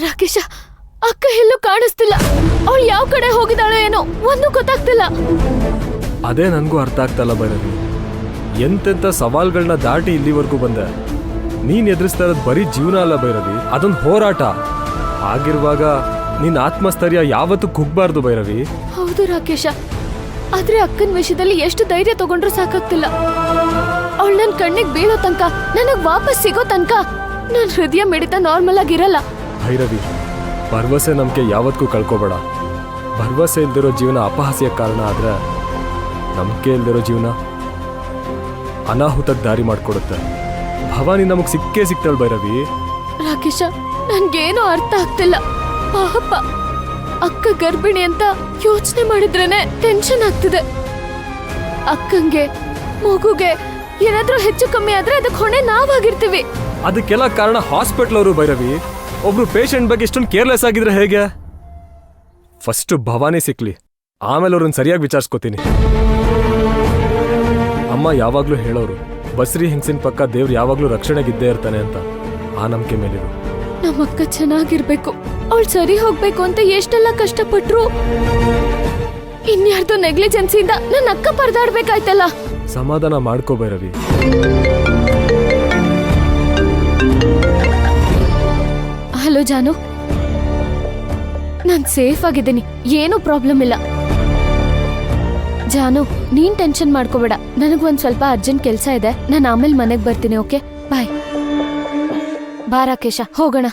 ರಾಕೇಶ, ಅಕ್ಕ ಎಲ್ಲೂ ಕಾಣಿಸ್ತಿಲ್ಲ. ಅವಳು ಯಾವ ಕಡೆ ಹೋಗಿದ್ದಾಳೋ ಏನೋ ಒಂದು ಗೊತ್ತಾಗ್ತಿಲ್ಲ. ಅದೇ ನನಗೂ ಅರ್ಥ ಆಗ್ತಲ್ಲ ಭೈರವಿ. ಎಂತೆಂಥ ಸವಾಲ್ಗಳನ್ನ ದಾಟಿ ಇಲ್ಲಿವರೆಗೂ ಬಂದೆ. ನೀನ್ ಎದುರಿಸ್ತಾ ಇರೋದು ಬರೀ ಜೀವನ ಅಲ್ಲ ಭೈರವಿ, ಅದೊಂದು ಹೋರಾಟ. ಆಗಿರುವಾಗ ನಿನ್ನ ಆತ್ಮಸ್ಥೈರ್ಯ ಯಾವತ್ತೂ ಕುಗ್ಬಾರ್ದು ಭೈರವಿ. ಹೌದು ರಾಕೇಶ, ಆದ್ರೆ ಅಕ್ಕನ ವಿಷಯದಲ್ಲಿ ಎಷ್ಟು ಧೈರ್ಯ ತಗೊಂಡ್ರು ಸಾಕಾಗ್ತಿಲ್ಲ. ಅವಳು ನನ್ ಕಣ್ಣಿಗೆ ಬೀಳೋ ತನಕ, ನನಗ್ ವಾಪಸ್ ಸಿಗೋ ತನಕ ನನ್ ಹೃದಯ ಮಿಡಿತ ನಾರ್ಮಲ್ ಆಗಿರಲ್ಲ. ಭೈರವಿ, ಭರವಸೆ ನಂಬಿಕೆ ಯಾವತ್ತೂ ಕಳ್ಕೊಬೇಡ. ಭರವಸೆ ಇಲ್ದಿರೋ ಜೀವನ ಅಪಹಾಸ್ಯಕ್ಕೆ ಕಾರಣ ಆದ್ರೆ, ನಂಬಿಕೆ ಇಲ್ದಿರೋ ಜೀವನ ಅನಾಹುತಕ್ಕೆ ದಾರಿ ಮಾಡ್ಕೊಡುತ್ತೆ. ಭವಾನಿ ನಮಗ್ ಸಿಕ್ಕೇ ಸಿಗ್ತಾಳ ಭೈರವಿ. ರಾಕೇಶ, ನನ್ಗೇನೋ ಅರ್ಥ ಆಗ್ತಿಲ್ಲ. ಪಾಪ ಅಕ್ಕ ಗರ್ಭಿಣಿ ಅಂತ ಯೋಚನೆ ಮಾಡಿದ್ರೇನೆ ಟೆನ್ಷನ್ ಆಗ್ತಿದೆ. ಅಕ್ಕಂಗೆ ಮಗುಗೆ ಏನಾದ್ರೂ ಹೆಚ್ಚು ಕಮ್ಮಿ ಆದ್ರೆ ಅದಕ್ಕೆ ಹೊಣೆ ನಾವಾಗಿರ್ತೀವಿ. ಅದಕ್ಕೆಲ್ಲ ಕಾರಣ ಹಾಸ್ಪಿಟಲ್ ಅವರು ಭೈರವಿ. ಒಬ್ರು ಪೇಷಂಟ್ ಬಗ್ಗೆ ಇಷ್ಟೊಂದು ಕೇರ್ಲೆಸ್ ಆಗಿದ್ರೆ ಹೇಗೆ? ಫಸ್ಟ್ ಭವಾನಿ ಸಿಕ್ಲಿ, ಆಮೇಲೆ ಅವ್ರನ್ನ ಸರಿಯಾಗಿ ವಿಚಾರಿಸ್ಕೋತೀನಿ. ಅಮ್ಮ ಯಾವಾಗ್ಲೂ ಹೇಳೋರು, ಬಸ್ರಿ ಹೆಂಗಸಿನ ಪಕ್ಕ ದೇವ್ರು ಯಾವಾಗ್ಲೂ ರಕ್ಷಣೆಗಿದ್ದೇ ಇರ್ತಾನೆ ಅಂತ. ಆ ನಂಬಿಕೆ ಮೇಲಿರು. ನಮ್ಮಕ್ಕ ಚೆನ್ನಾಗಿರ್ಬೇಕು, ಅವಳು ಸರಿ ಹೋಗ್ಬೇಕು ಅಂತ ಎಷ್ಟೆಲ್ಲ ಕಷ್ಟಪಟ್ರು ಇನ್ಯಾರ್ದು ನೆಗ್ಲಿಜೆನ್ಸಿಯಿಂದ ನನ್ನ ಅಕ್ಕ ಪರದಾಡ್ಬೇಕಾಯ್ತಲ್ಲ. ಸಮಾಧಾನ ಮಾಡ್ಕೋ ಭೈರವಿ. ಹಲೋ ಜಾನು, ನಾನ್ ಸೇಫ್ ಆಗಿದ್ದೀನಿ, ಏನೂ ಪ್ರಾಬ್ಲಮ್ ಇಲ್ಲ. ಜಾನು, ನೀನ್ ಟೆನ್ಷನ್ ಮಾಡ್ಕೋಬೇಡ. ನನಗೊಂದ್ ಸ್ವಲ್ಪ ಅರ್ಜೆಂಟ್ ಕೆಲ್ಸ ಇದೆ, ನಾನು ಆಮೇಲೆ ಮನೆಗ್ ಬರ್ತೀನಿ. ಓಕೆ, ಬಾಯ್. ಬಾ ರಾಕೇಶ, ಹೋಗೋಣ.